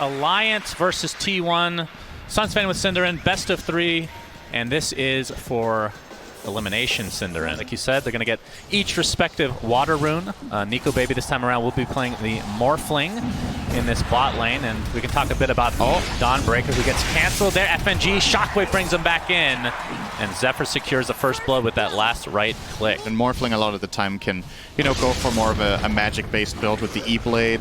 Alliance versus T1. SUNSfan with SyndereN, best of 3. And this is for elimination SyndereN. Like you said, they're going to get each respective water rune. Nico Baby this time around will be playing the Morphling in this bot lane. And we can talk a bit about Dawnbreaker, who gets canceled there. FNG, Shockwave brings him back in. And Zephyr secures the first blood with that last right click. And Morphling a lot of the time can, you know, go for more of a magic-based build with the E-Blade.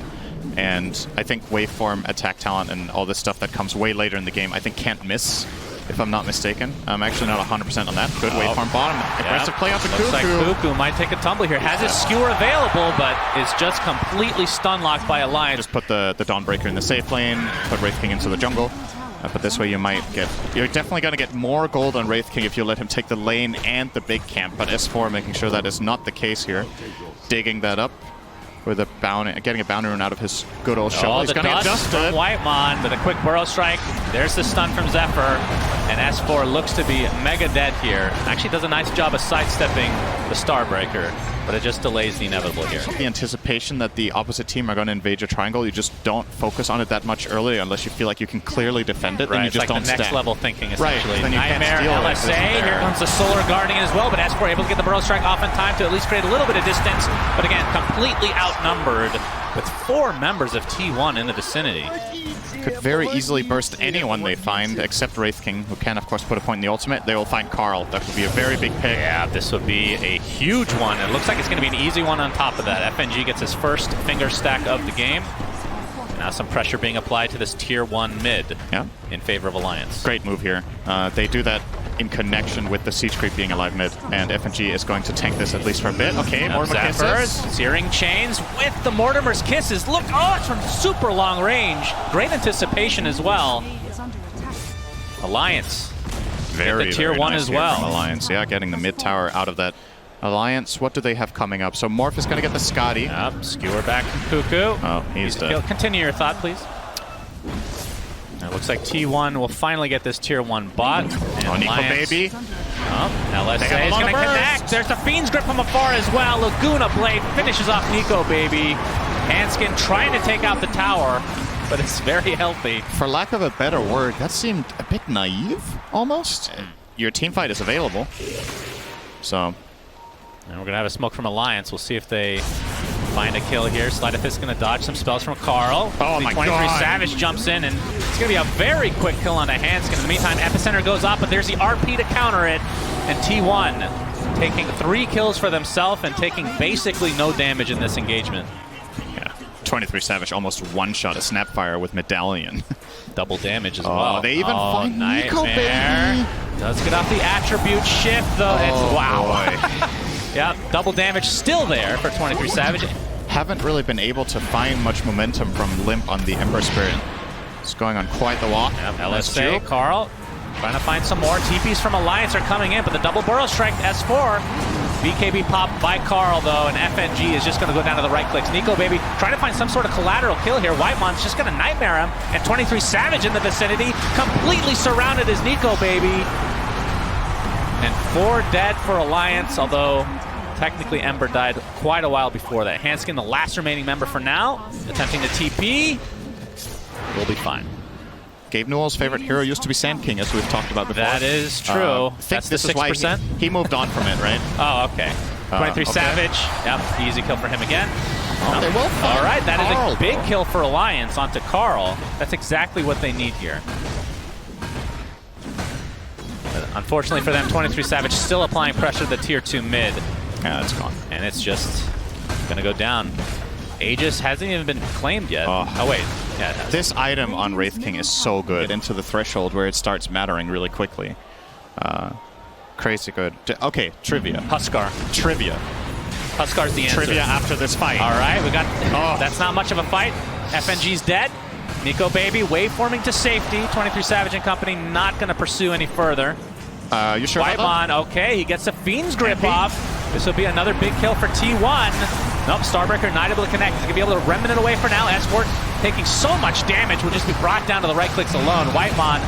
And I think waveform, attack talent, and all this stuff that comes way later in the game, I think can't miss, if I'm not mistaken. I'm actually not 100% on that. Good waveform bottom. Aggressive play off the Cuckoo. Looks like Cuckoo might take a tumble here. Has his skewer available, but is just completely stun locked by Alliance. Just put the Dawnbreaker in the safe lane, put Wraith King into the jungle. But this way you might get... You're definitely going to get more gold on Wraith King if you let him take the lane and the big camp. But S4 making sure that is not the case here. Digging that up with a bounty, getting a bounty rune out of his good old shovel. He's going to get dusted. Whitemon with a quick burrow strike. There's the stun from Zephyr. And S4 looks to be mega dead here. Actually does a nice job of sidestepping the Starbreaker, but it just delays the inevitable here. The anticipation that the opposite team are going to invade your triangle, you just don't focus on it that much early unless you feel like you can clearly defend it. Right, then you just it's like don't the next stack. level thinking, essentially. Right, then you Nightmare, can't steal LSA, here comes the Solar Guardian as well, but S4 able to get the burrow strike off in time to at least create a little bit of distance, but again, completely outnumbered with 4 members of T1 in the vicinity. Could very easily burst anyone they find, except Wraith King, who can, of course, put a point in the ultimate. They will find Carl. That would be a very big pick. Yeah, this would be a huge one. It looks like it's going to be an easy one on top of that. FNG gets his first finger stack of the game. Now some pressure being applied to this Tier 1 mid in favor of Alliance. Great move here. They do that in connection with the siege creep being alive mid, and FNG is going to tank this at least for a bit. Okay, Mortimer kisses. Searing chains with the Mortimer's kisses. Look, it's from super long range. Great anticipation as well. Alliance. Very, the Tier 1 nice as well. Alliance, yeah, getting the mid tower out of that. Alliance, what do they have coming up? So Morph is going to get the Scotty. Skewer back from Cuckoo. Oh, he's dead. Continue your thought, please. It looks like T1 will finally get this Tier 1 bot. And Nico Baby. LSA is going to connect. There's the Fiend's Grip from afar as well. Laguna Blade finishes off Nico Baby. Hanskin trying to take out the tower, but it's very healthy. For lack of a better word, that seemed a bit naive, almost. Your team fight is available. So... And we're going to have a smoke from Alliance. We'll see if they find a kill here. Sleight of Fist is going to dodge some spells from Carl. Oh my 23 God. Savage jumps in, and it's going to be a very quick kill on the Hanskin. In the meantime, Epicenter goes up, but there's the RP to counter it. And T1 taking 3 kills for themselves and taking basically no damage in this engagement. Yeah, 23 Savage almost one-shot a Snapfire with Medallion. Double damage as well. They even find Nico Nightmare. Baby. Does get off the attribute shift, though. Wow. Yeah, double damage still there for 23 Savage. Haven't really been able to find much momentum from Limp on the Emperor Spirit. It's going on quite the walk. Yep, LSA, Carl trying to find some more. TPs from Alliance are coming in, but the double burrow strike S4. BKB popped by Carl, though, and FNG is just going to go down to the right clicks. Nico Baby trying to find some sort of collateral kill here. Whitemon's just going to Nightmare him, and 23 Savage in the vicinity, completely surrounded as Nico Baby. And 4 dead for Alliance, although technically Ember died quite a while before that. Hanskin, the last remaining member for now, attempting to TP. Will be fine. Gabe Newell's favorite hero used to be Sand King, as we've talked about before. That is true. That's the 6%. He moved on from it, right? Oh, okay. 23 Savage. Yep, easy kill for him again. They will find All right, that Carl, is a big kill for Alliance onto Carl. That's exactly what they need here. Unfortunately for them, 23 Savage still applying pressure to the Tier 2 mid. Yeah, it's gone. And it's just going to go down. Aegis hasn't even been claimed yet. Oh wait. Yeah, it has. This item on Wraith King is so good. Into the threshold where it starts mattering really quickly. Crazy good. Okay, trivia. Huskar. Trivia. Huskar's the answer. Trivia after this fight. All right, we got... That's not much of a fight. FNG's dead. Nico Baby waveforming to safety. 23 Savage and company not going to pursue any further. You sure Whitemon, okay, he gets a Fiend's Grip off. This will be another big kill for T1. Nope, Starbreaker not able to connect. He's going to be able to remnant it away for now. S4 taking so much damage will just be brought down to the right clicks alone. Whitemon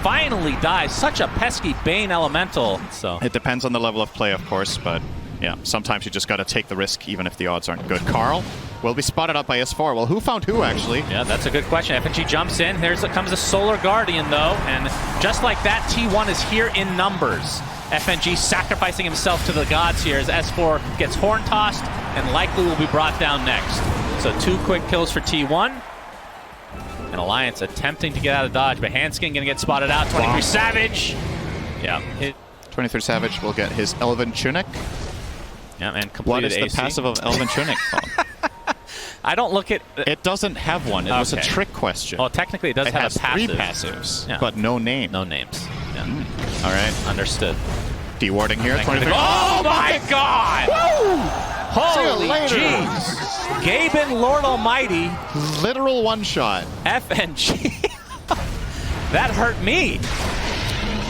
finally dies. Such a pesky Bane Elemental. So it depends on the level of play, of course, but yeah, sometimes you just got to take the risk even if the odds aren't good. Carl will be spotted up by S4. Well, who found who, actually? Yeah, that's a good question. FNG jumps in. Comes a Solar Guardian, though. And just like that, T1 is here in numbers. FNG sacrificing himself to the gods here as S4 gets horn tossed and likely will be brought down next. So 2 quick kills for T1. And Alliance attempting to get out of dodge, but Hanskin going to get spotted out. 23 Savage. Yeah. 23 Savage will get his Elven Tunic. Yeah, and completed What is AC. the passive of Elven Tunic? I don't look at... It doesn't have one. It was a trick question. Well, technically it does have a passive. It has 3 passives, yeah. but no name. No names. Yeah. All right. Understood. Dewarding here. 23. Oh my God! Woo! Holy jeez! Gaben Lord Almighty. Literal one-shot. FNG. That hurt me.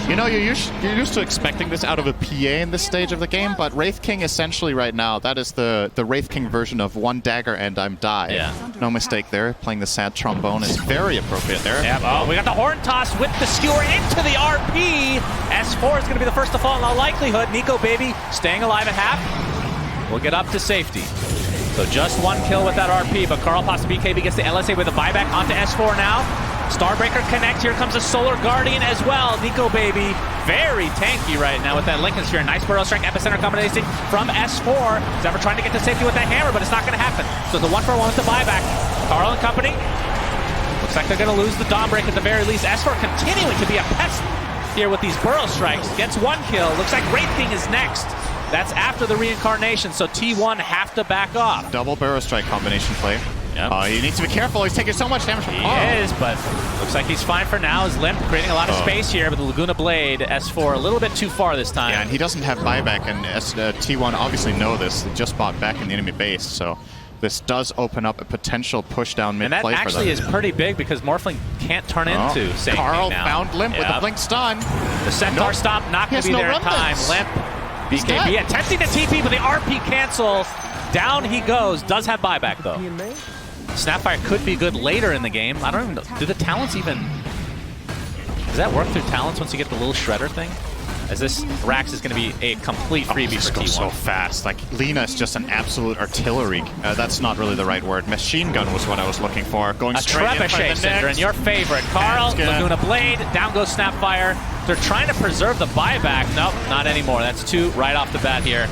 You know, you're used to expecting this out of a PA in this stage of the game, but Wraith King essentially right now, that is the Wraith King version of one dagger and I'm die. Yeah. No mistake there. Playing the sad trombone is very appropriate there. Yeah, oh, we got the horn toss with the skewer into the RP. S4 is going to be the first to fall in all likelihood. Nico Baby staying alive at half. We'll get up to safety. So just 1 kill with that RP, but Carl Pasta BKB gets the LSA with a buyback onto S4 now. Starbreaker connect. Here comes a Solar Guardian as well. Nico Baby, very tanky right now with that Lincoln Sphere. Nice Burrow Strike Epicenter combination from S4. Zephyr trying to get to safety with that hammer, but it's not going to happen. So the 1-for-1 with the buyback. Carl and company. Looks like they're going to lose the Dawn Break at the very least. S4 continuing to be a pest here with these Burrow Strikes. Gets 1 kill. Looks like Wraith King is next. That's after the reincarnation, so T1 have to back off. Double Burrow Strike combination play. Yep. You need to be careful. He's taking so much damage from Carl. He is, but looks like he's fine for now. He's limp, creating a lot of space here, but the Laguna Blade, S4, a little bit too far this time. Yeah, and he doesn't have buyback, and T1 obviously know this. They just bought back in the enemy base, so this does open up a potential push-down mid-play for them. And that actually is pretty big because Morphling can't turn into Saint Carl now. found Limp with the Blink Stun. The Centaur Stomp not going to be there in time. Limp, BKB attempting to TP, but the RP cancel. Down he goes. Does have buyback, though. Snapfire could be good later in the game. I don't even know. Do the talents even... Does that work through talents once you get the little shredder thing? As this Rax is going to be a complete freebie for T1. So fast. Like, Lina is just an absolute artillery. That's not really the right word. Machine gun was what I was looking for. Going straight in for the SyndereN, your favorite. Carl, Laguna Blade, down goes Snapfire. They're trying to preserve the buyback. Nope, not anymore. That's 2 right off the bat here.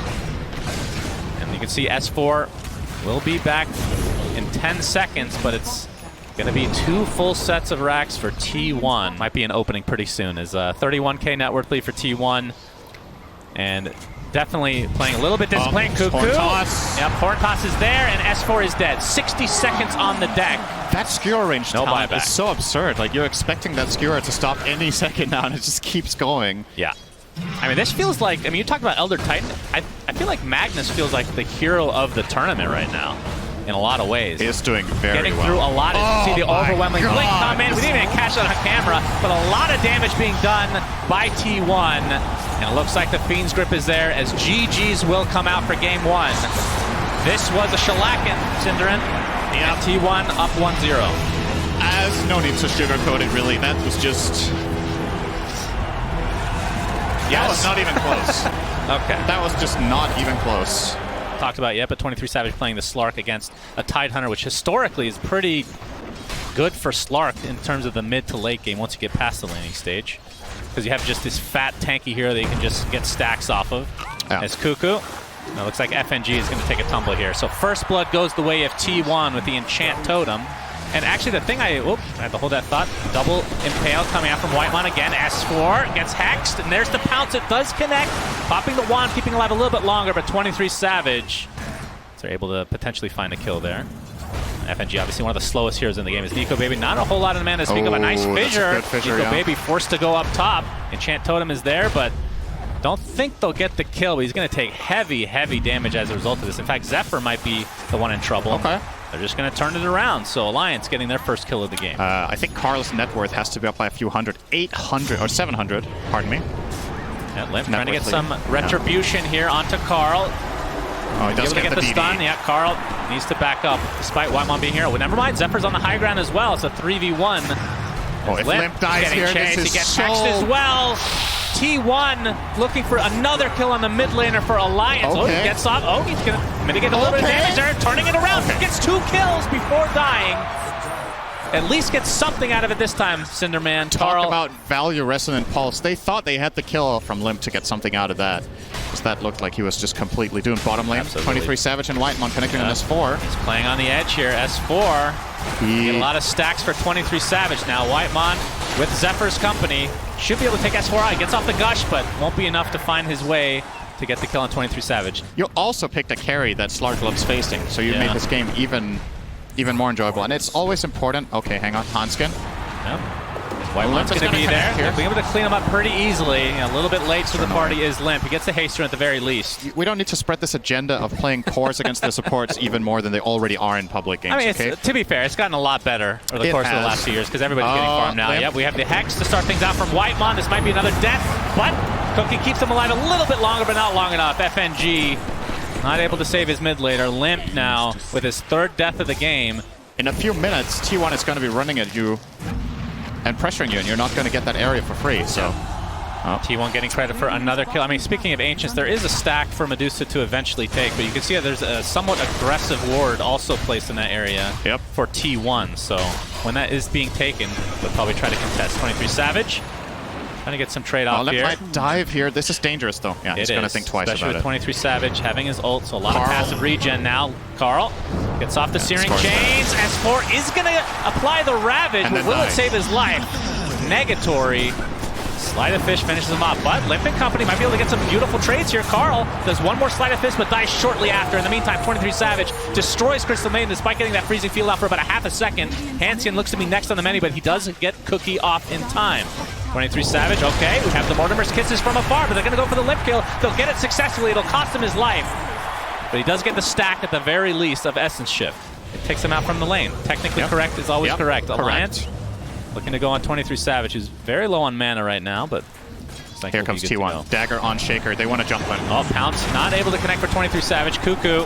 And you can see S4 will be back in 10 seconds, but it's going to be 2 full sets of racks for T1. Might be an opening pretty soon. Is 31K net worth lead for T1. And definitely playing a little bit disciplined. Cuckoo. Horn toss. Yep, horn toss is there, and S4 is dead. 60 seconds on the deck. That skewer range no talent buyback. Is so absurd. Like, you're expecting that skewer to stop any second now, and it just keeps going. Yeah. I mean, this feels like, I mean, you talk about Elder Titan. I feel like Magnus feels like the hero of the tournament right now. In a lot of ways. He is doing very well. Getting through a lot. As you see the overwhelming blink come in. We didn't even catch that on camera, but a lot of damage being done by T1. And it looks like the Fiend's grip is there as GG's will come out for game 1. This was a shellacking, SyndereN. Yeah. T1 up 1-0. As no need to sugarcoat it, really. That was just... That was not even close. Okay. That was just not even close. Talked about yet, but 23 Savage playing the Slark against a Tidehunter, which historically is pretty good for Slark in terms of the mid to late game once you get past the laning stage. Because you have just this fat tanky hero that you can just get stacks off of. Yeah. As Cuckoo. Now it looks like FNG is going to take a tumble here. So First Blood goes the way of T1 with the Enchant Totem. And actually the thing I had to hold that thought. Double Impale coming out from Whitemon again. S4 gets hexed, and there's the pounce. It does connect. Popping the wand, keeping alive a little bit longer, but 23 Savage. So they're able to potentially find a kill there. FNG, obviously one of the slowest heroes in the game, is Nico Baby. Not a whole lot of mana to speak of. A nice fissure. Nico Baby forced to go up top. Enchant Totem is there, but don't think they'll get the kill. But he's going to take heavy, heavy damage as a result of this. In fact, Zephyr might be the one in trouble. Okay. They're just going to turn it around. So Alliance getting their first kill of the game. I think Carl's net worth has to be up by a few hundred. 800, or 700, pardon me. Yeah, Limp trying to get some retribution here onto Carl. Oh, he does get the stun. Yeah, Carl needs to back up despite Whitemon being here. Well, never mind, Zephyr's on the high ground as well. It's a 3v1. Oh, if Limp dies here, this is he gets hexed as well. T1 looking for another kill on the mid laner for Alliance. Okay. Oh, he gets off. Oh, he's going to Mitigate a little bit of damage there, turning it around. Gets 2 kills before dying. At least gets something out of it this time, SyndereN. Talk about value resonant pulse. They thought they had the kill from Limp to get something out of that. Because that looked like he was just completely doomed. Bottom lane, Absolutely. 23 Savage and Whitemon connecting on S4. He's playing on the edge here. S4. Get a lot of stacks for 23 Savage now. Whitemon with Zephyr's company should be able to take S4 out. He gets off the gush, but won't be enough to find his way to get the kill on 23 Savage. You also picked a carry that Slark loves facing, so you made this game even more enjoyable. And it's always important. Okay, hang on, Hanskin. Yep. Whitemon's going to be there. He'll be able to clean him up pretty easily. A little bit late to the party is Limp. He gets the haste run at the very least. We don't need to spread this agenda of playing cores against the supports even more than they already are in public games. I mean, to be fair, it's gotten a lot better over the course of the last few years because everybody's getting farmed now. Limp. Yep, we have the Hex to start things out from Whitemon. This might be another death, but Cookie keeps him alive a little bit longer, but not long enough. FNG not able to save his mid laner. Limp now with his 3rd death of the game. In a few minutes, T1 is going to be running at you and pressuring you, and you're not going to get that area for free, so... T1 getting credit for another kill. I mean, speaking of Ancients, there is a stack for Medusa to eventually take, but you can see that there's a somewhat aggressive ward also placed in that area for T1, so when that is being taken, they'll probably try to contest. 23 Savage, trying to get some trade-off here. Might dive here. This is dangerous, though. Yeah, he's going to think twice about it. Especially with 23 Savage having his ult, so a lot of passive regen now. Carl gets off the Searing Chains. S4 is going to apply the Ravage, but will it save his life? Negatory. Sleight of Fish finishes him off, but Limp & Company might be able to get some beautiful trades here. Carl does one more Sleight of Fist, but dies shortly after. In the meantime, 23 Savage destroys Crystal Maiden despite getting that freezing field out for about a half a second. Hanskin looks to be next on the menu, but he does get Cookie off in time. 23 Savage, okay, we have the Mortimer's Kisses from afar, but they're going to go for the Limp kill. They'll get it successfully. It'll cost him his life. But he does get the stack at the very least of Essence Shift. It takes him out from the lane. Technically correct is always correct. Alliance looking to go on 23 Savage, who's very low on mana right now, but like here comes T1. Dagger on Shaker. They want to jump in. Oh, Pounce not able to connect for 23 Savage. Cuckoo,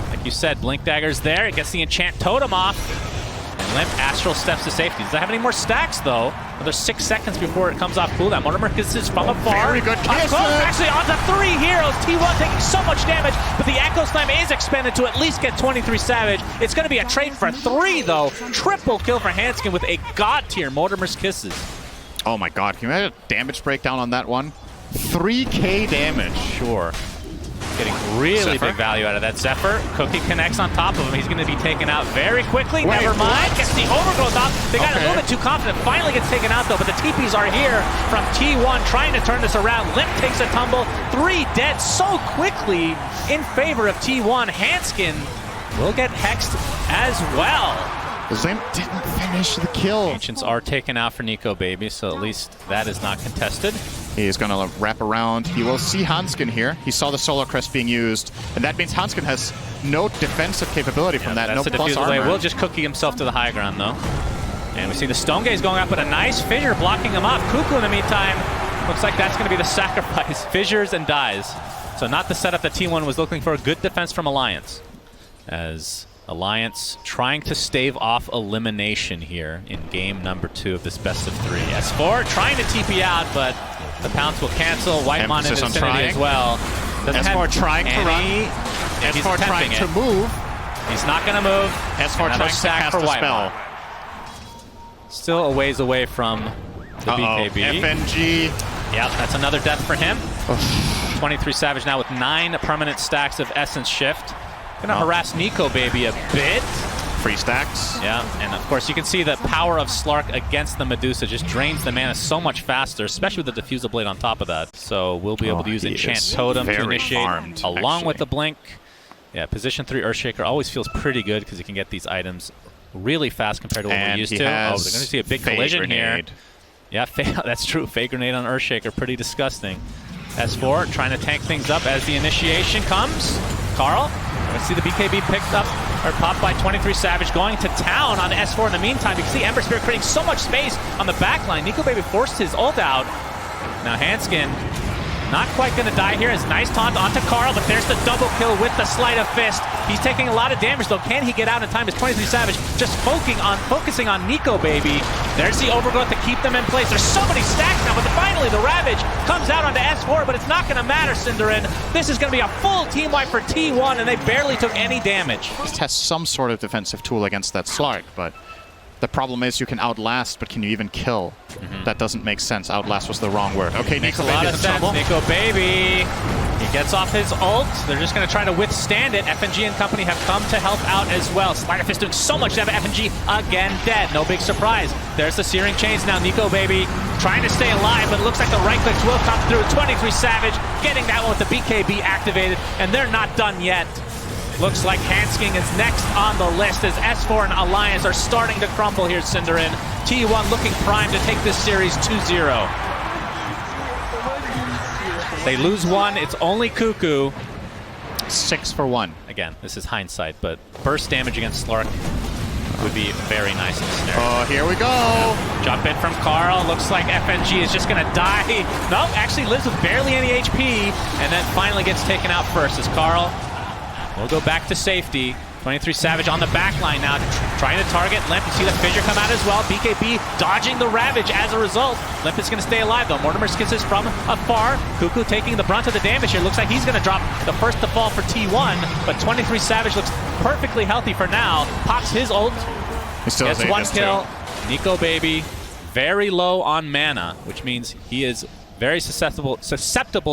like you said, Blink Dagger's there. It gets the Enchant Totem off. And Limp Astral steps to safety. Does that have any more stacks, though? Another 6 seconds before it comes off cooldown. Mortimer kisses from afar. Very good kiss. Actually, on to 3 heroes. T1 taking so much damage, but the Echo Slam is expended to at least get 23 Savage. It's going to be a trade for 3, though. Triple kill for Hanskin with a god tier Mortimer's Kisses. Oh my god, can you imagine a damage breakdown on that one? 3k damage. Sure. Getting really big value out of that. Zephyr, Cookie connects on top of him. He's going to be taken out very quickly. Never mind. Gets the overgrowth off. They got a little bit too confident. Finally gets taken out, though, but the TPs are here from T1 trying to turn this around. Limp takes a tumble. 3 dead so quickly in favor of T1. Hanskin will get hexed as well. Limp didn't finish the kill. Ancients are taken out for Nico Baby, so at least that is not contested. He's going to wrap around. He will see Hanskin here. He saw the Solar Crest being used, and that means Hanskin has no defensive capability from that. No plus armor. Will just Cookie himself to the high ground, though. And we see the Stone Gaze going up, but a nice fissure blocking him off. Cuckoo, in the meantime, looks like that's going to be the sacrifice. Fissures and dies. So not the setup that T1 was looking for. A good defense from Alliance. As Alliance trying to stave off elimination here in game number 2 of this best of 3. S4 trying to TP out, but the Pounce will cancel. Whitemon in the vicinity as well. S4 trying to run. S4 trying to move. He's not going to move. S4 trying to cast a spell. Still a ways away from the BKB. FNG. Yep, that's another death for him. 23 Savage now with 9 permanent stacks of Essence Shift. Gonna harass Nico Baby a bit. Free stacks. Yeah, and of course you can see the power of Slark against the Medusa just drains the mana so much faster, especially with the Diffusal Blade on top of that. So we'll be able to use Enchant Totem to initiate along with the Blink. Yeah, position 3 Earthshaker always feels pretty good because you can get these items really fast compared to what we're used to. Oh, they're going to see a big collision here. Yeah, that's true. Fake Grenade on Earthshaker, pretty disgusting. S4 trying to tank things up as the initiation comes. Carl, let's see the BKB picked up, or popped by 23 Savage, going to town on S4 in the meantime. You can see Ember Spirit creating so much space on the back line. Nico Baby forced his ult out. Now Hanskin Not quite going to die here. It's nice taunt onto Carl, but there's the double kill with the sleight of fist. He's taking a lot of damage, though. Can he get out in time? It's 23savage just focusing on Nico, baby. There's the overgrowth to keep them in place. There's so many stacks now, but finally the Ravage comes out onto S4, but it's not going to matter, SyndereN. This is going to be a full team wipe for T1, and they barely took any damage. Just has some sort of defensive tool against that Slark, but the problem is you can outlast, but can you even kill? That doesn't make sense. Outlast was the wrong word. Okay, Makes Nico a lot Baby of in sense. trouble. Nico Baby, he gets off his ult. They're just going to try to withstand it. FNG and company have come to help out as well. Sleight of Fist doing so much damage. FNG again dead. No big surprise. There's the Searing Chains now. Nico Baby trying to stay alive, but it looks like the right clicks will come through. 23savage getting that one with the BKB activated, and they're not done yet. Looks like Hansking is next on the list as S4 and Alliance are starting to crumble here, SyndereN. T1 looking primed to take this series 2-0. They lose one. It's only Cuckoo. 6 for 1. Again, this is hindsight, but burst damage against Slark would be very nice in this scenario. Oh, here we go. Jump in from Carl. Looks like FNG is just going to die. No, actually lives with barely any HP, and then finally gets taken out first as Carl will go back to safety. 23savage on the back line now, trying to target Limp. You see the fissure come out as well. BKB dodging the Ravage as a result. Limp is going to stay alive though. Mortimer skits this from afar. Cuckoo taking the brunt of the damage here. Looks like he's going to drop the first to fall for T1, but 23savage looks perfectly healthy for now. Pops his ult. He still gets has one Aegis kill. too. Nico Baby very low on mana, which means he is very susceptible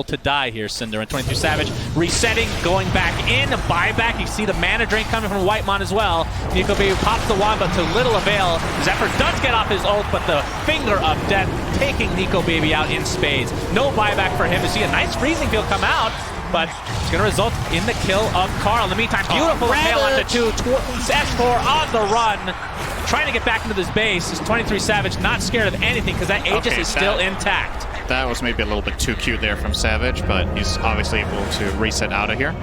to die here, SyndereN. 23savage resetting, going back in, buyback. You see the mana drain coming from Whitemon as well. Nico Baby pops the wand, but to little avail. Zephyr does get off his ult, but the finger of death taking Nico Baby out in spades. No buyback for him. You see a nice freezing field come out, but it's going to result in the kill of Carl. In the meantime, beautiful impale onto 2. S4 on the run, trying to get back into this base. Is 23savage not scared of anything because that Aegis is still intact. That was maybe a little bit too cute there from Savage, but he's obviously able to reset out of here.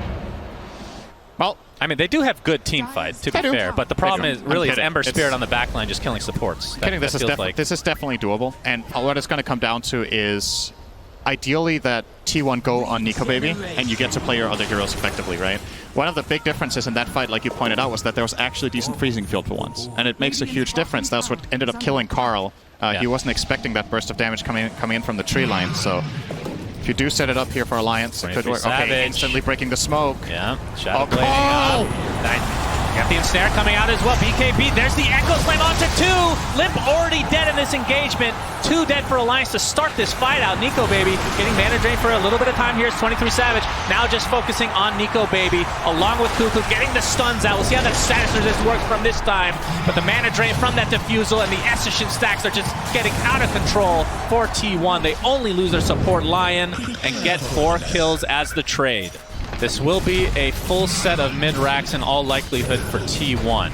Well, I mean, they do have good team fight, to be fair, but the problem is really it's Ember Spirit on the back line just killing supports. This is definitely doable, and what it's going to come down to is ideally that T1 go on Nico Baby, and you get to play your other heroes effectively, right? One of the big differences in that fight, like you pointed out, was that there was actually decent freezing field for once, and it makes a huge difference. That's what ended up killing Carl. He wasn't expecting that burst of damage coming in from the tree line, so if you do set it up here for Alliance, it could work. Okay, instantly breaking the smoke. Yeah, Shadow Blading up. Nice. Got the ensnare coming out as well. BKB, there's the Echo Slam onto 2. Limp already dead in this engagement. 2 dead for Alliance to start this fight out. Nico Baby getting mana drain for a little bit of time here. It's 23savage. Now just focusing on Nico Baby along with Cuckoo, getting the stuns out. We'll see how that status resist works from this time. But the mana drain from that Diffusal and the Essention stacks are just getting out of control for T1. They only lose their support Lion and get 4 kills as the trade. This will be a full set of mid-racks in all likelihood for T1.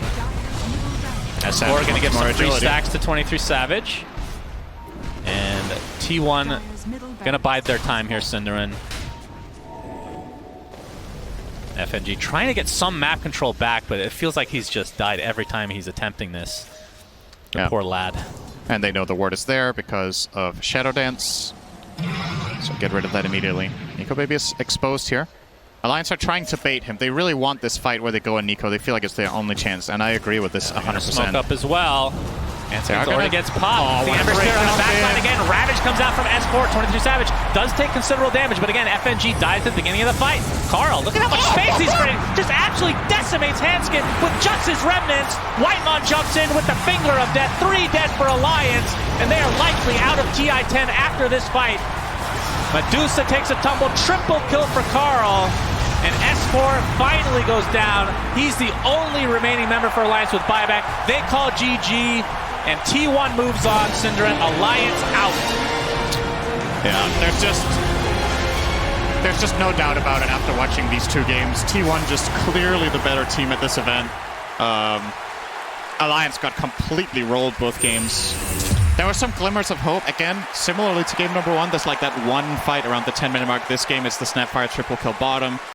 S4 going to give some free stacks to 23savage. And T1 going to bide their time here, SyndereN. FNG trying to get some map control back, but it feels like he's just died every time he's attempting this. The poor lad. And they know the ward is there because of Shadow Dance. So get rid of that immediately. Nico Baby is exposed here. Alliance are trying to bait him. They really want this fight where they go on Nico. They feel like it's their only chance, and I agree with this 100%. Smoke up as well. And already gets popped. The Ember Spirit on the backline again. Ravage comes out from S4. 23savage does take considerable damage, but again, FNG dies at the beginning of the fight. Carl, look at how much space he's creating. Just absolutely decimates Hanskin with just his remnants. Whitemon jumps in with the finger of death. 3 dead for Alliance, and they are likely out of TI10 after this fight. Medusa takes a tumble. Triple kill for Carl. And S4 finally goes down. He's the only remaining member for Alliance with buyback. They call GG, and T1 moves on. SyndereN, Alliance out. Yeah, there's just no doubt about it after watching these 2 games. T1 just clearly the better team at this event. Alliance got completely rolled both games. There were some glimmers of hope. Again, similarly to game number 1, there's like that one fight around the 10-minute mark. This game, it's the Snapfire triple kill bottom.